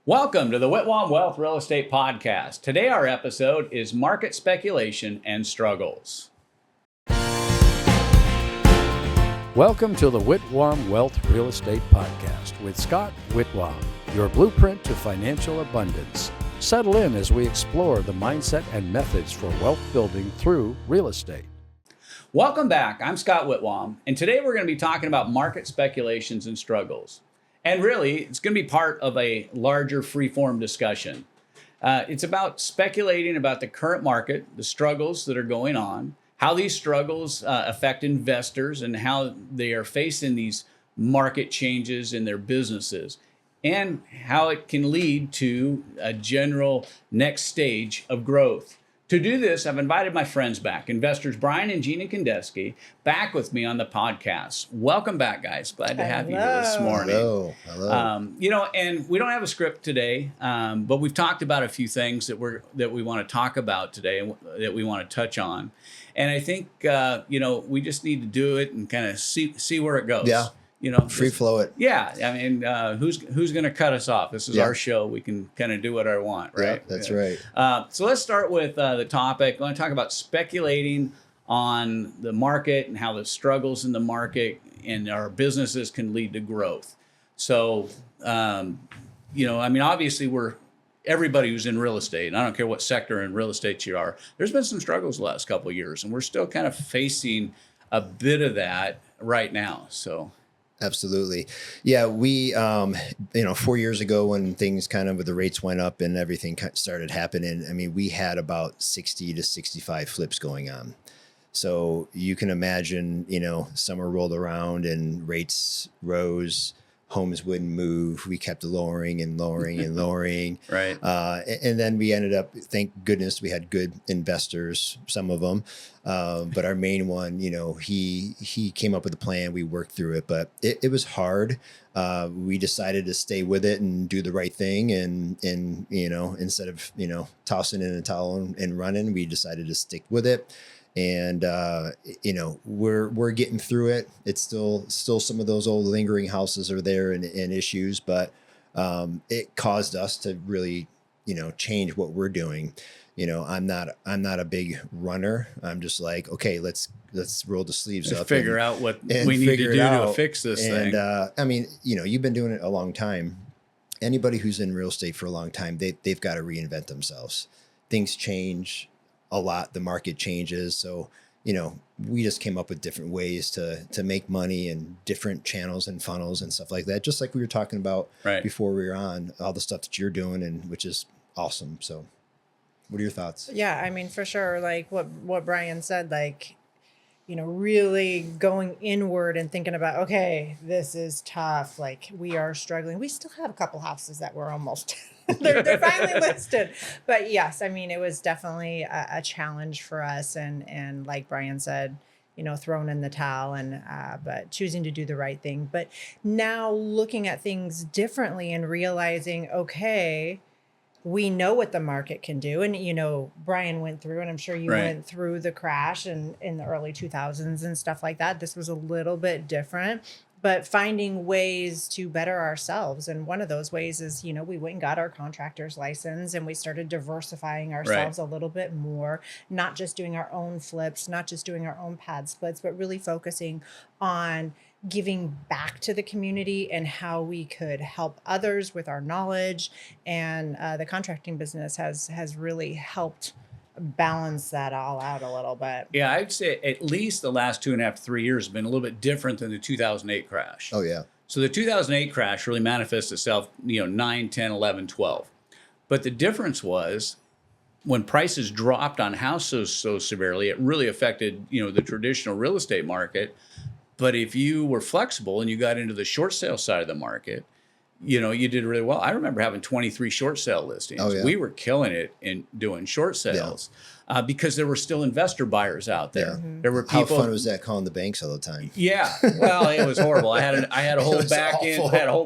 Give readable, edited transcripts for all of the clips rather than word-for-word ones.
Welcome to the Whitwam Wealth Real Estate Podcast. Today our episode is Market Speculation and Struggles. Welcome to the Whitwam Wealth Real Estate Podcast with Scott Whitwam, your blueprint to financial abundance. Settle in as we explore the mindset and methods for wealth building through real estate. Welcome back. I'm Scott Whitwam, and today we're going to be talking about market speculations and struggles. And really, it's going to be part of a larger free-form discussion. It's about speculating about the current market, the struggles that are going on, how these struggles affect investors and how they are facing these market changes in their businesses, and how it can lead to a general next stage of growth. To do this, I've invited my friends back, investors Brian and Gina Kandeski, back with me on the podcast. Welcome back, guys. Glad to have you here this morning. Hello. And we don't have a script today, but we've talked about a few things that we want to talk about today and that we want to touch on. And I think we just need to do it and kind of see where it goes. Yeah. Free flow it. Yeah. I mean, who's going to cut us off? This is our show. We can kind of do what I want, right? Yeah, that's right. So let's start with the topic. I want to talk about speculating on the market and how the struggles in the market and our businesses can lead to growth. So, obviously everybody who's in real estate, and I don't care what sector in real estate you are, there's been some struggles the last couple of years, and we're still kind of facing a bit of that right now. So. Absolutely. Yeah. We, 4 years ago when things kind of with the rates went up and everything started happening, I mean, we had about 60 to 65 flips going on. So you can imagine, summer rolled around and rates rose, homes wouldn't move. We kept lowering and lowering and lowering. Right. And then we ended up, thank goodness, we had good investors, some of them. But our main one, he came up with a plan. We worked through it, but it was hard. We decided to stay with it and do the right thing. And instead of, tossing in a towel and running, we decided to stick with it. And, we're getting through it. It's still some of those old lingering houses are there and issues, but it caused us to really, change what we're doing. I'm not a big runner. I'm just like, okay, let's roll the sleeves up. Figure out what we need to do to fix this thing. And you've been doing it a long time. Anybody who's in real estate for a long time, they've got to reinvent themselves. Things change a lot. The market changes. So, we just came up with different ways to make money and different channels and funnels and stuff like that. Just like we were talking about before we were on, all the stuff that you're doing, and which is awesome. So what are your thoughts? Yeah, I mean, for sure. Like what Brian said, really going inward and thinking about, okay, this is tough. Like we are struggling. We still have a couple houses that were almost they're finally listed. But yes, I mean, it was definitely a challenge for us. And like Brian said, thrown in the towel but choosing to do the right thing. But now looking at things differently and realizing, okay, we know what the market can do. And, Brian went through, and I'm sure you went through the crash in the early 2000s and stuff like that. This was a little bit different, but finding ways to better ourselves. And one of those ways is, we went and got our contractor's license and we started diversifying ourselves a little bit more, not just doing our own flips, not just doing our own pad splits, but really focusing on giving back to the community and how we could help others with our knowledge. And the contracting business has really helped balance that all out a little bit. Yeah, I'd say at least the last 2.5 to 3 years have been a little bit different than the 2008 crash. Oh, yeah. So the 2008 crash really manifests itself, 9, 10, 11, 12. But the difference was when prices dropped on houses so severely, it really affected, the traditional real estate market. But if you were flexible and you got into the short sale side of the market, you did really well. I remember having 23 short sale listings. Oh, yeah. We were killing it in doing short sales because there were still investor buyers out there. Yeah. Mm-hmm. There were people. How fun was that calling the banks all the time? Yeah, well, it was horrible. I had a whole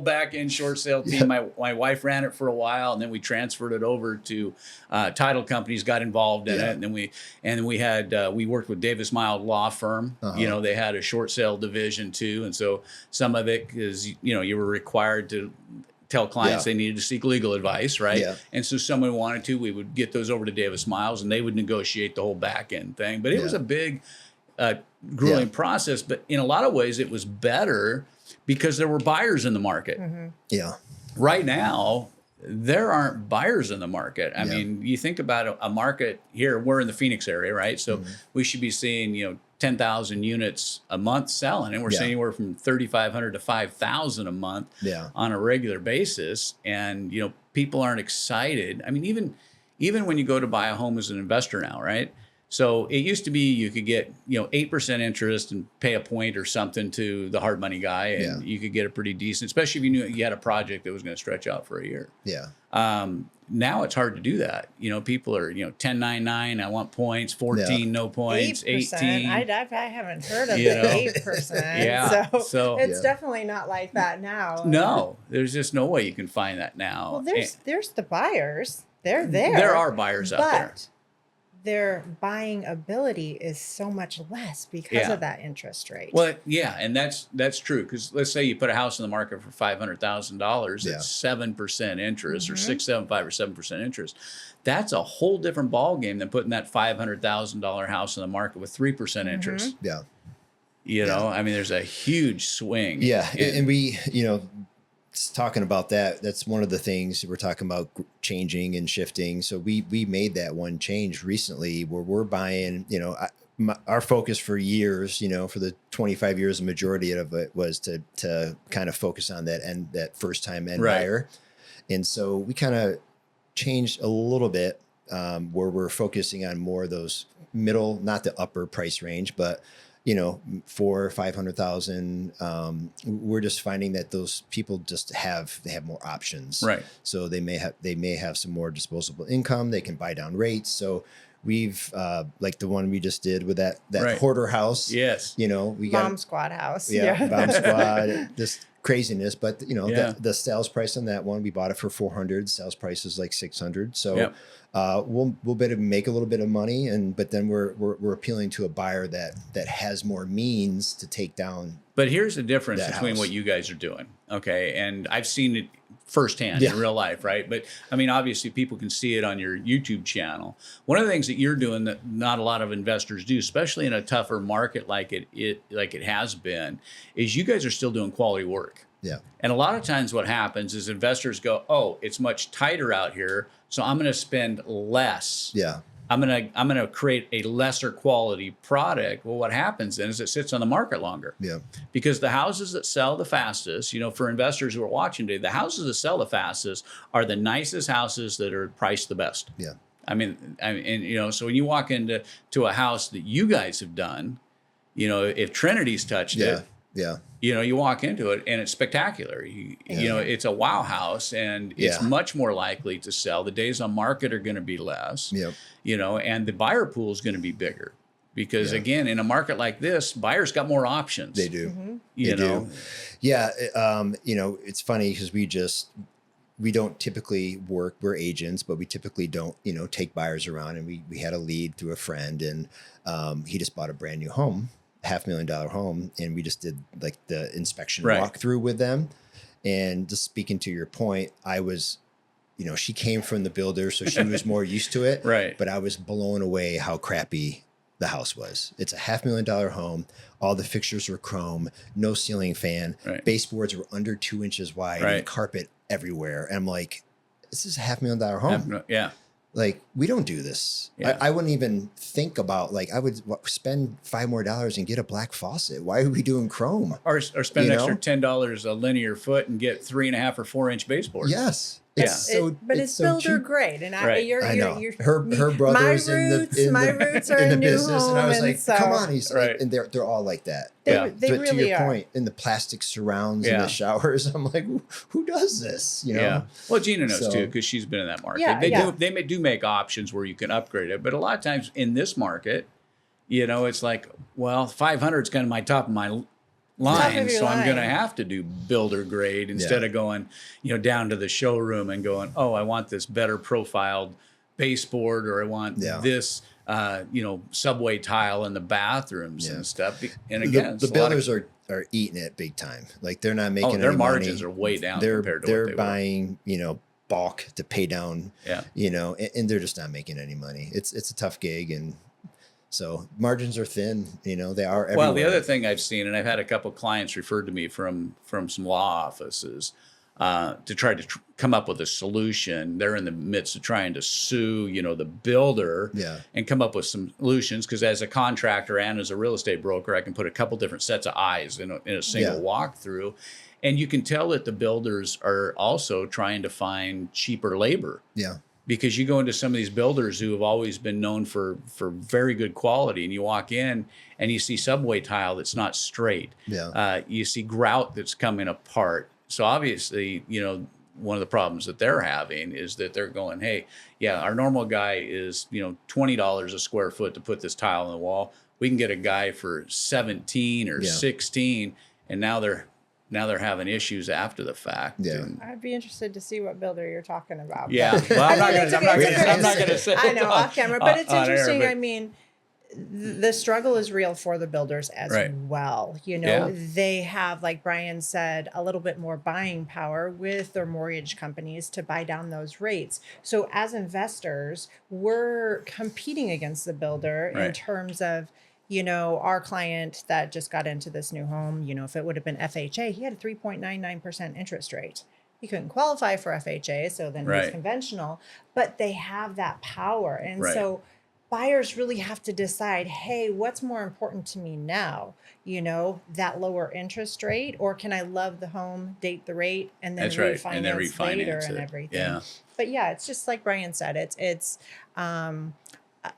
back end short sale team. My wife ran it for a while, and then we transferred it over to title companies. Got involved in it, and then we worked with Davis Mild Law Firm. They had a short sale division too, and so some of it is you were required to tell clients Yeah. they needed to seek legal advice, right? Yeah. And so someone wanted to, we would get those over to Davis Miles and they would negotiate the whole back end thing. But it was a big, grueling process. But in a lot of ways, it was better because there were buyers in the market. Yeah. Right now, there aren't buyers in the market. I mean, you think about a market here, we're in the Phoenix area, right? So we should be seeing, 10,000 units a month selling, and we're seeing anywhere from 3,500 to 5,000 a month on a regular basis. And, people aren't excited. I mean, even when you go to buy a home as an investor now, right? So it used to be you could get, 8% interest and pay a point or something to the hard money guy, and you could get a pretty decent, especially if you knew you had a project that was going to stretch out for a year. Yeah. Now it's hard to do that. People are, 1099, I want points, 14, no points, 8%. 18. I haven't heard of the 8%. Yeah. So it's definitely not like that now. No, there's just no way you can find that now. Well, there's the buyers. They're there. There are buyers out there. But their buying ability is so much less because of that interest rate. Well, yeah, and that's true. Because let's say you put a house in the market for $500,000 at 7% interest, or 6.75 or 7% interest. That's a whole different ballgame than putting that $500,000 house in the market with 3% interest. Yeah. I mean, there's a huge swing. Yeah, and we, talking about that, that's one of the things we're talking about, changing and shifting. So we made that one change recently where we're buying, our focus for years, for the 25 years, the majority of it was to kind of focus on that first time end buyer. And so we kind of changed a little bit where we're focusing on more of those middle, not the upper price range, but for 500,000, we're just finding that those people just they have more options. Right. So they may have some more disposable income. They can buy down rates. So we've, like the one we just did with that hoarder house. Yes. We got Bomb Squad house. Bomb Squad, this craziness, but the sales price on that one, we bought it for 400. Sales price is like 600. So we'll better make a little bit of money, but then we're appealing to a buyer that has more means to take down. But here's the difference between house. what you guys are doing, okay? And I've seen it firsthand in real life, right? But I mean, obviously, people can see it on your YouTube channel. One of the things that you're doing that not a lot of investors do, especially in a tougher market like it has been, is you guys are still doing quality work. Yeah. And a lot of times, what happens is investors go, "Oh, it's much tighter out here, so I'm going to spend less." Yeah. I'm gonna create a lesser quality product. Well, what happens then is it sits on the market longer. Yeah. Because the houses that sell the fastest, for investors who are watching today, the houses that sell the fastest are the nicest houses that are priced the best. Yeah. I mean, so when you walk into a house that you guys have done, if Trinity's touched it, you walk into it and it's spectacular. It's a wow house, and it's much more likely to sell. The days on market are going to be less. Yep. And the buyer pool is going to be bigger because again, in a market like this, buyers got more options. They do. You know. Do. Yeah. It's funny because we don't typically work. We're agents, but we typically don't, take buyers around. And we had a lead through a friend, and he just bought a brand new home, $500,000 home, and we just did like the inspection walkthrough with them. And just speaking to your point, I was, she came from the builder, so she was more used to it. Right. But I was blown away how crappy the house was. It's a $500,000 home. All the fixtures were chrome, no ceiling fan. Right. Baseboards were under 2 inches wide, and carpet everywhere. And I'm like, this is a $500,000 home. Yeah. Like, we don't do this. Yeah. I wouldn't even think about, I would spend $5 more and get a black faucet. Why are we doing chrome? Or spend an extra $10 a linear foot and get 3.5 or 4 inch baseboards. Yes. It's it's so builder cheap. grade, and I know. Her brother's my roots are in the new business, home, and I was like, so come on, he's like, and they're all like that. They but really to your are. point, in the plastic surrounds in the showers, I'm like, who does this? Yeah. Well, Gina knows too, because she's been in that market. They do make options where you can upgrade it, but a lot of times in this market, it's like, well, 500 is kind of my top of my line, so I'm going to have to do builder grade instead of going, down to the showroom and going, oh, I want this better profiled baseboard, or I want this subway tile in the bathrooms and stuff. And The, again, the builders are eating it big time. Like they're not making their any margins money. are way down They're compared to what they were. buying, bulk to pay down, Yeah. and they're just not making any money. It's a tough gig. And so margins are thin, they are everywhere. Well, the other thing I've seen, and I've had a couple of clients referred to me from some law offices to try to come up with a solution. They're in the midst of trying to sue, the builder and come up with some solutions. Because as a contractor and as a real estate broker, I can put a couple different sets of eyes in a single walkthrough. And you can tell that the builders are also trying to find cheaper labor. Yeah. Because you go into some of these builders who have always been known for very good quality, and you walk in and you see subway tile that's not straight. Yeah. You see grout that's coming apart. So obviously, one of the problems that they're having is that they're going, hey, our normal guy is, $20 a square foot to put this tile on the wall. We can get a guy for 17 or 16, and now they're having issues after the fact. Yeah. And, I'd be interested to see what builder you're talking about. yeah. But, Well, I'm not it's going to say. I know off camera, but it's on air, interesting. but- I mean, the struggle is real for the builders as well. They have, like Brian said, a little bit more buying power with their mortgage companies to buy down those rates. So as investors, we're competing against the builder in terms of, our client that just got into this new home, if it would have been FHA, he had a 3.99% interest rate. He couldn't qualify for FHA, so then he's conventional, but they have that power. And so buyers really have to decide, hey, what's more important to me now? That lower interest rate, or can I love the home, date the rate, and then refinance later and everything. Yeah. But it's just like Brian said, it's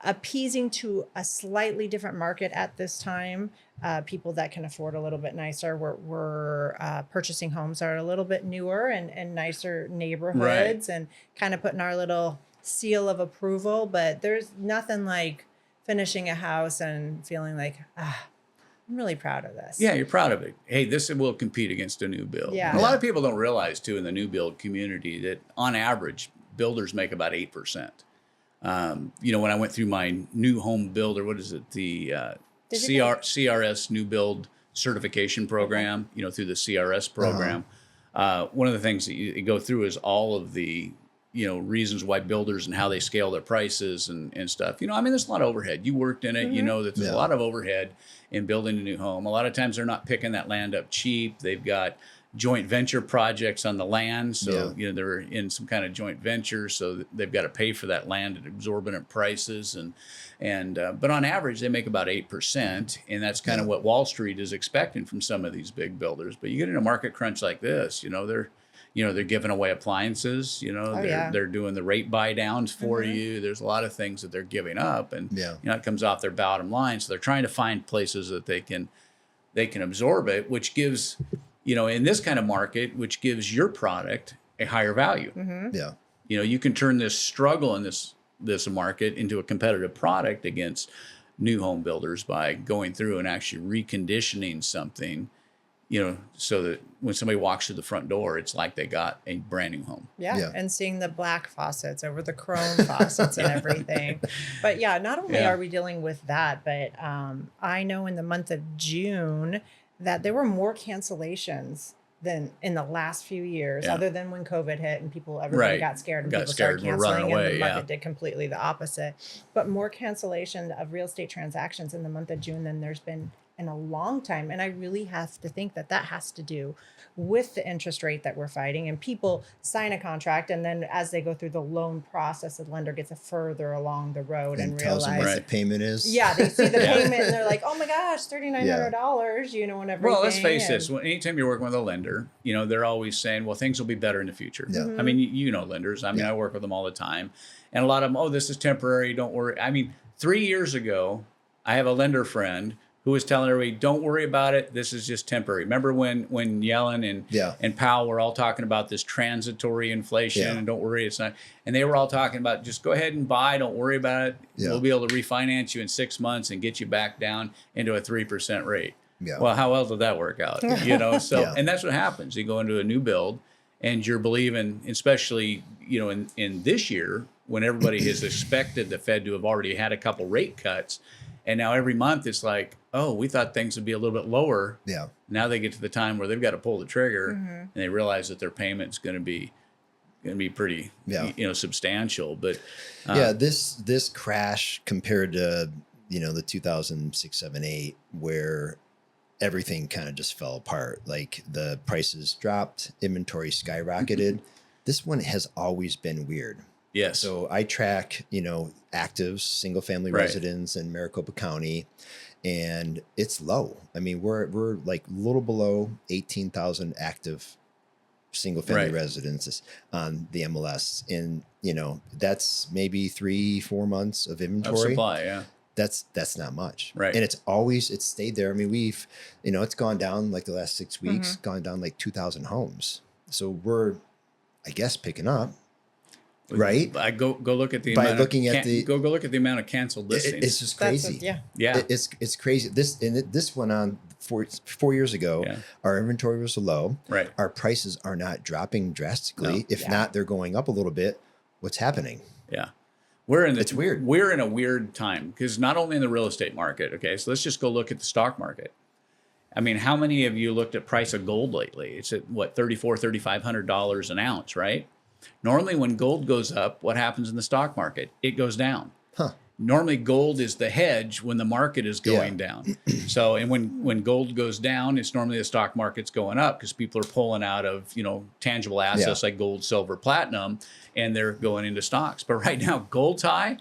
appeasing to a slightly different market at this time. People that can afford a little bit nicer. We're purchasing homes that are a little bit newer and nicer neighborhoods and kind of putting our little seal of approval. But there's nothing like finishing a house and feeling like, I'm really proud of this. Yeah, you're proud of it. Hey, this will compete against a new build. Yeah. And a lot of people don't realize, too, in the new build community that on average, builders make about 8%. When I went through my new home builder, what is it? The CRS new build certification program, through the CRS program. One of the things that you go through is all of the, reasons why builders and how they scale their prices and stuff. There's a lot of overhead. You worked in it, you know that there's a lot of overhead in building a new home. A lot of times they're not picking that land up cheap. They've got joint venture projects on the land. So, they're in some kind of joint venture. So they've got to pay for that land at exorbitant prices. But on average, they make about 8%. And that's kind of what Wall Street is expecting from some of these big builders. But you get in a market crunch like this, they're giving away appliances, they're doing the rate buy downs for you. There's a lot of things that they're giving up, and it comes off their bottom line. So they're trying to find places that they can absorb it, which gives, in this kind of market, which gives your product a higher value. Yeah. You can turn this struggle in this market into a competitive product against new home builders by going through and actually reconditioning something, so that when somebody walks through the front door, it's like they got a brand new home. Yeah. And seeing the black faucets over the chrome faucets and everything. But not only are we dealing with that, but I know in the month of June that there were more cancellations than in the last few years, other than when COVID hit and everybody got scared and people started canceling, and the market did completely the opposite. But more cancellation of real estate transactions in the month of June than there's been in a long time. And I really have to think that has to do with the interest rate that we're fighting, and people sign a contract, and then as they go through the loan process, the lender gets further along the road and tells them realize what the payment is. Yeah, they see the payment and they're like, oh my gosh, $3,900, and everything. Well, let's face this. Anytime you're working with a lender, they're always saying, well, things will be better in the future. Yeah. I mean, lenders. I work with them all the time. And a lot of them, oh, this is temporary. Don't worry. 3 years ago, I have a lender friend who was telling everybody, don't worry about it. This is just temporary. Remember when Yellen and Powell were all talking about this transitory inflation and don't worry, it's not. And they were all talking about just go ahead and buy. Don't worry about it. Yeah. We'll be able to refinance you in 6 months and get you back down into a 3% rate. Yeah. Well, how well did that work out? So and that's what happens. You go into a new build and you're believing, especially, in this year, when everybody has expected the Fed to have already had a couple rate cuts. And now every month it's like, oh, we thought things would be a little bit lower. Yeah. Now they get to the time where they've got to pull the trigger, and they realize that their payment's going to be pretty, substantial. But this crash compared to, the 2006, 7, 8, where everything kind of just fell apart. Like the prices dropped, inventory skyrocketed. This one has always been weird. Yes. So I track, actives, single family residents in Maricopa County, and it's low. I mean, we're like a little below 18,000 active single family residences on the MLS. And, that's maybe 3-4 months of inventory. Of supply, yeah. That's not much. Right. And it's stayed there. I mean, we've, it's gone down like the last 6 weeks, gone down like 2,000 homes. So we're, I guess, picking up. Right. I go look at the by amount looking of at the go look at the amount of canceled listings. It's just crazy. Yeah. It's crazy. This went on 4 years ago. Yeah. Our inventory was low. Right. Our prices are not dropping drastically. No. If not, they're going up a little bit. What's happening? Yeah. It's weird. We're in a weird time because not only in the real estate market. Okay, so let's just go look at the stock market. I mean, how many of you looked at price of gold lately? It's at what, $3,500 an ounce, right? Normally when gold goes up, what happens in the stock market? It goes down. Huh. Normally gold is the hedge when the market is going down. So, and when gold goes down, it's normally the stock market's going up because people are pulling out of, tangible assets like gold, silver, platinum, and they're going into stocks. But right now gold's high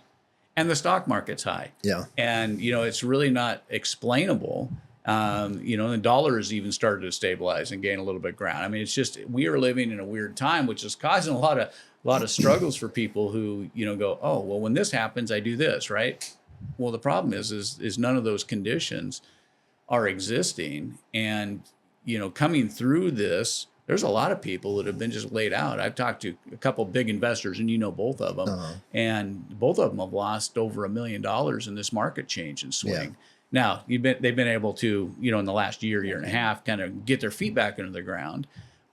and the stock market's high. Yeah. And, it's really not explainable. The dollar has even started to stabilize and gain a little bit of ground. I mean, it's just, we are living in a weird time, which is causing a lot of struggles for people who, go, oh, well, when this happens, I do this, right? Well, the problem is none of those conditions are existing. And, coming through this, there's a lot of people that have been just laid out. I've talked to a couple of big investors, and both of them, and both of them have lost over $1 million in this market change and swing. Yeah. Now, they've been able to, in the last year and a half, kind of get their feet back into the ground.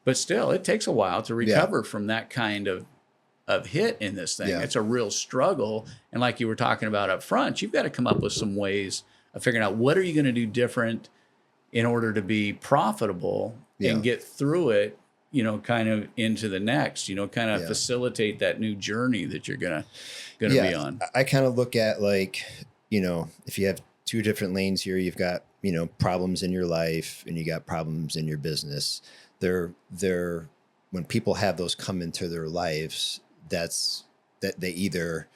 But still, it takes a while to recover from that kind of hit in this thing. Yeah. It's a real struggle. And like you were talking about up front, you've got to come up with some ways of figuring out what are you going to do different in order to be profitable and get through it, kind of into the next, kind of facilitate that new journey that you're going to be on. I kind of look at like, if you have two different lanes here, you've got, problems in your life and you got problems in your business. They're when people have those come into their lives, that they either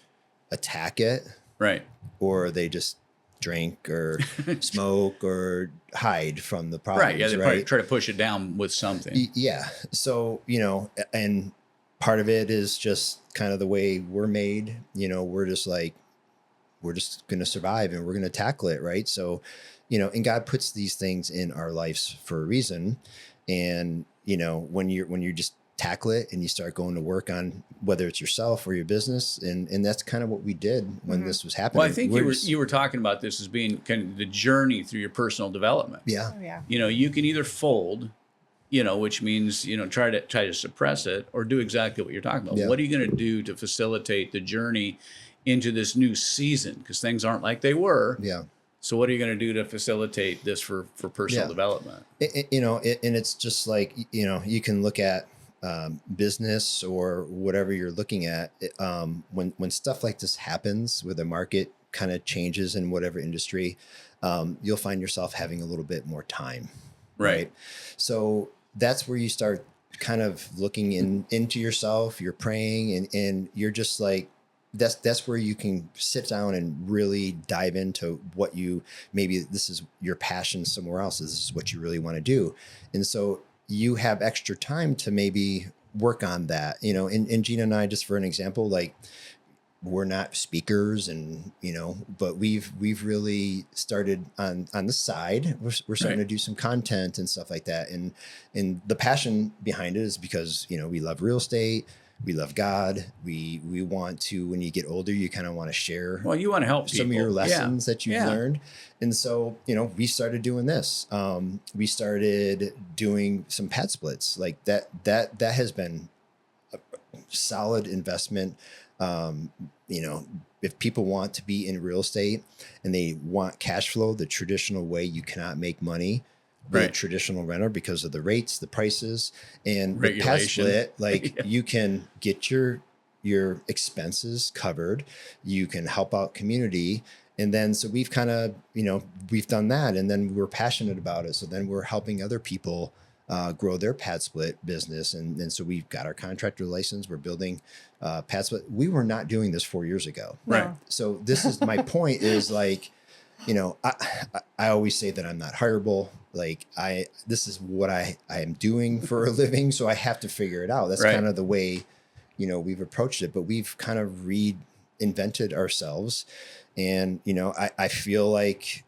attack it, right, or they just drink or smoke or hide from the problems. Right. Yeah. They probably try to push it down with something. Yeah. So, and part of it is just kind of the way we're made, we're just going to survive and we're going to tackle it. Right. So, and God puts these things in our lives for a reason. And, when you just tackle it and you start going to work on whether it's yourself or your business. And that's kind of what we did when this was happening. Well, I think you were talking about this as being kind of the journey through your personal development. Yeah. Oh, yeah. You can either fold, which means, try to suppress it, or do exactly what you're talking about. Yeah. What are you going to do to facilitate the journey into this new season? Because things aren't like they were. Yeah. So what are you going to do to facilitate this for personal development? And it's just like, you can look at business or whatever you're looking at. When stuff like this happens, where the market kind of changes in whatever industry, you'll find yourself having a little bit more time. Right. So that's where you start kind of looking into yourself. You're praying and you're just like, that's where you can sit down and really dive into what maybe this is your passion somewhere else. This is what you really want to do. And so you have extra time to maybe work on that, and Gina and I, just for an example, like we're not speakers and, but we've really started on the side. We're starting to do some content and stuff like that. And the passion behind it is because, we love real estate. We love God. We want to, when you get older, you kind of want to share. Well, you want to help some of your lessons that you've learned. And so, we started doing this. We started doing some pad splits like that has been solid investment. If people want to be in real estate and they want cash flow, the traditional way, you cannot make money being a traditional renter because of the rates, the prices, and with pad Regulation. split, like you can get your expenses covered, you can help out community. And then, so we've kind of, we've done that, and then we're passionate about it. So then we're helping other people grow their pad split business. And so we've got our contractor license. We're building pad split. We were not doing this 4 years ago. Right. So this is my point is like, I always say that I'm not hireable. Like this is what I am doing for a living. So I have to figure it out. That's kind of the way, we've approached it, but we've kind of reinvented ourselves. And, I feel like,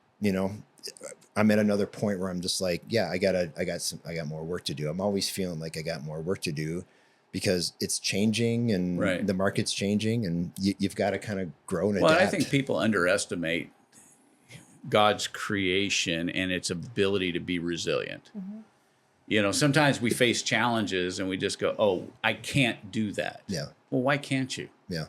I'm at another point where I'm just like, yeah, I got more work to do. I'm always feeling like I got more work to do because it's changing and the market's changing, and you've got to kind of grow and adapt. Well, I think people underestimate God's creation and its ability to be resilient. Mm-hmm. Sometimes we face challenges and we just go, oh, I can't do that. Yeah. Well, why can't you? Yeah.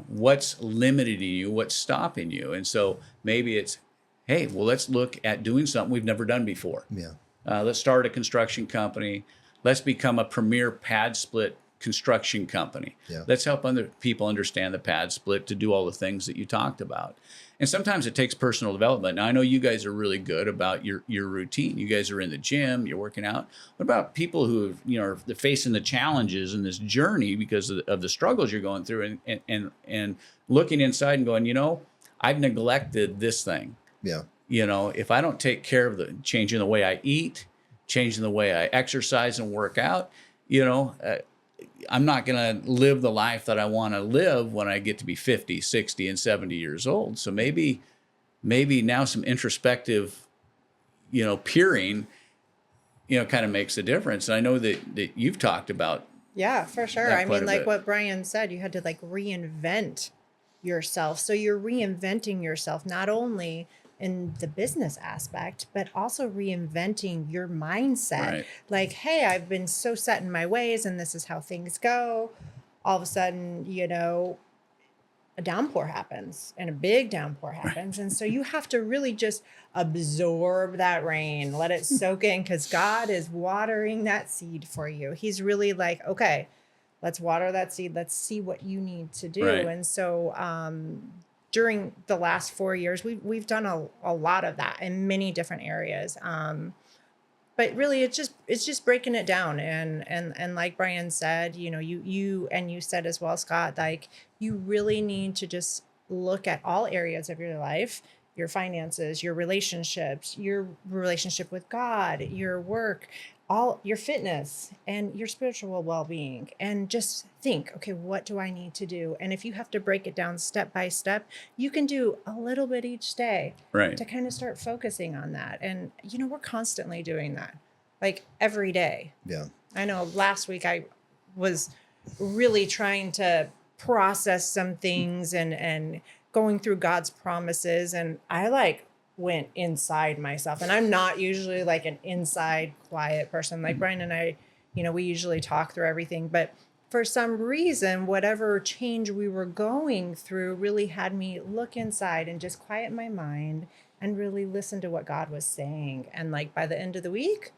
What's limiting you? What's stopping you? And so maybe it's, hey, well, let's look at doing something we've never done before. Yeah. Let's start a construction company. Let's become a premier pad split construction company. Yeah. Let's help other people understand the pad split to do all the things that you talked about. And sometimes it takes personal development. Now, I know you guys are really good about your routine. You guys are in the gym, you're working out. What about people who are facing the challenges in this journey because of the struggles you're going through, and looking inside and going, I've neglected this thing. Yeah. If I don't take care of changing the way I eat, changing the way I exercise and work out, I'm not going to live the life that I want to live when I get to be 50, 60, and 70 years old. So maybe now some introspective, peering, kind of makes a difference. And I know that you've talked about. Yeah, for sure. that I quite mean, a like bit. what Brian said, you had to like reinvent yourself. So you're reinventing yourself, not only in the business aspect, but also reinventing your mindset. Right. Like, hey, I've been so set in my ways and this is how things go. All of a sudden, a downpour happens, and a big downpour happens. And so you have to really just absorb that rain, let it soak in, because God is watering that seed for you. He's really like, okay, let's water that seed. Let's see what you need to do. Right. And so during the last 4 years, we've done a lot of that in many different areas. But really, it's just breaking it down. And like Brian said, you said as well, Scott, like you really need to just look at all areas of your life, your finances, your relationships, your relationship with God, your work, all your fitness and your spiritual well-being, and just think, okay, what do I need to do? And if you have to break it down step by step, you can do a little bit each day to kind of start focusing on that. And, we're constantly doing that, like every day. Yeah. I know last week I was really trying to process some things and going through God's promises. And I went inside myself, and I'm not usually like an inside quiet person. Like Brian and I, we usually talk through everything, but for some reason, whatever change we were going through really had me look inside and just quiet my mind and really listen to what God was saying. And like by the end of the week,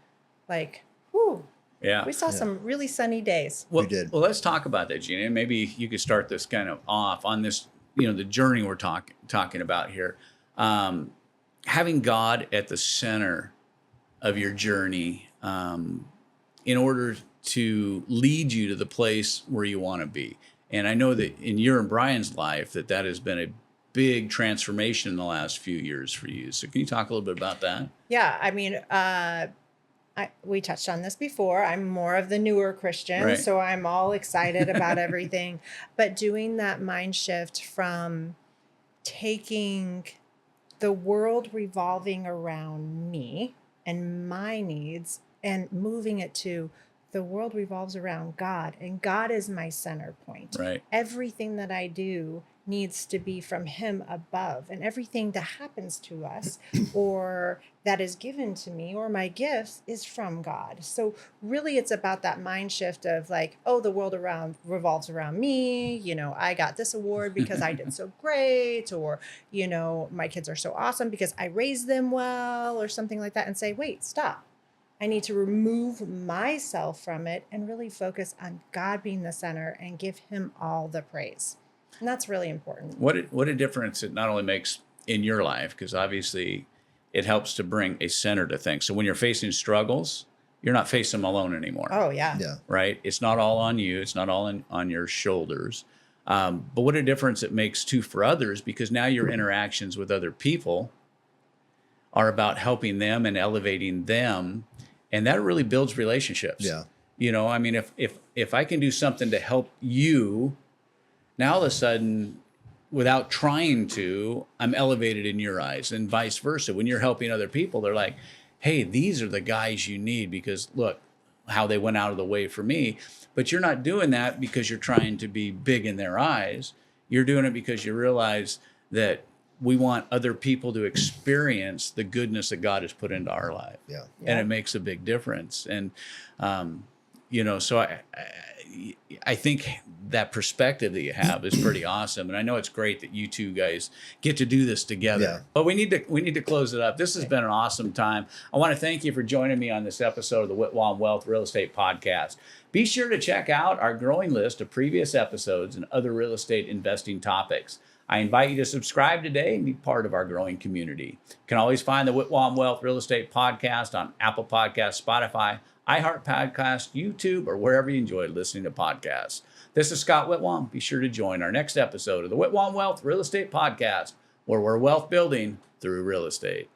whew, Yeah. we saw some really sunny days. Well, We did. Well, let's talk about that, Gina. Maybe you could start this kind of off on this, the journey we're talking about here. Having God at the center of your journey in order to lead you to the place where you want to be. And I know that in your and Brian's life that has been a big transformation in the last few years for you. So can you talk a little bit about that? Yeah, I mean, we touched on this before. I'm more of the newer Christian, Right. so I'm all excited about everything. But doing that mind shift from taking the world revolving around me and my needs and moving it to the world revolves around God, and God is my center point. Right. Everything that I do needs to be from Him above, and everything that happens to us or that is given to me or my gifts is from God. So really it's about that mind shift of like, oh, the world around revolves around me. You know, I got this award because I did so great, or, you know, my kids are so awesome because I raised them well, or something like that, and say, wait, stop. I need to remove myself from it and really focus on God being the center and give Him all the praise. And that's really important. What a difference it not only makes in your life, because obviously it helps to bring a center to things. So when you're facing struggles, you're not facing them alone anymore. Oh, yeah. Yeah. Right? It's not all on you. It's not all on your shoulders. But what a difference it makes too for others, because now your interactions with other people are about helping them and elevating them. And that really builds relationships. Yeah. You know, I mean, if I can do something to help you, now all of a sudden, without trying to, I'm elevated in your eyes, and vice versa. When you're helping other people, they're like, hey, these are the guys you need, because look how they went out of the way for me. But you're not doing that because you're trying to be big in their eyes. You're doing it because you realize that we want other people to experience the goodness that God has put into our life. Yeah. And it makes a big difference. And, you know, so I think that perspective that you have is pretty awesome. And I know it's great that you two guys get to do this together. Yeah. But we need to close it up. This has been an awesome time. I want to thank you for joining me on this episode of the Whitwam Wealth Real Estate Podcast. Be sure to check out our growing list of previous episodes and other real estate investing topics. I invite you to subscribe today and be part of our growing community. You can always find the Whitwam Wealth Real Estate Podcast on Apple Podcasts, Spotify, iHeart Podcast, YouTube, or wherever you enjoy listening to podcasts. This is Scott Whitwam. Be sure to join our next episode of the Whitwam Wealth Real Estate Podcast, where we're wealth building through real estate.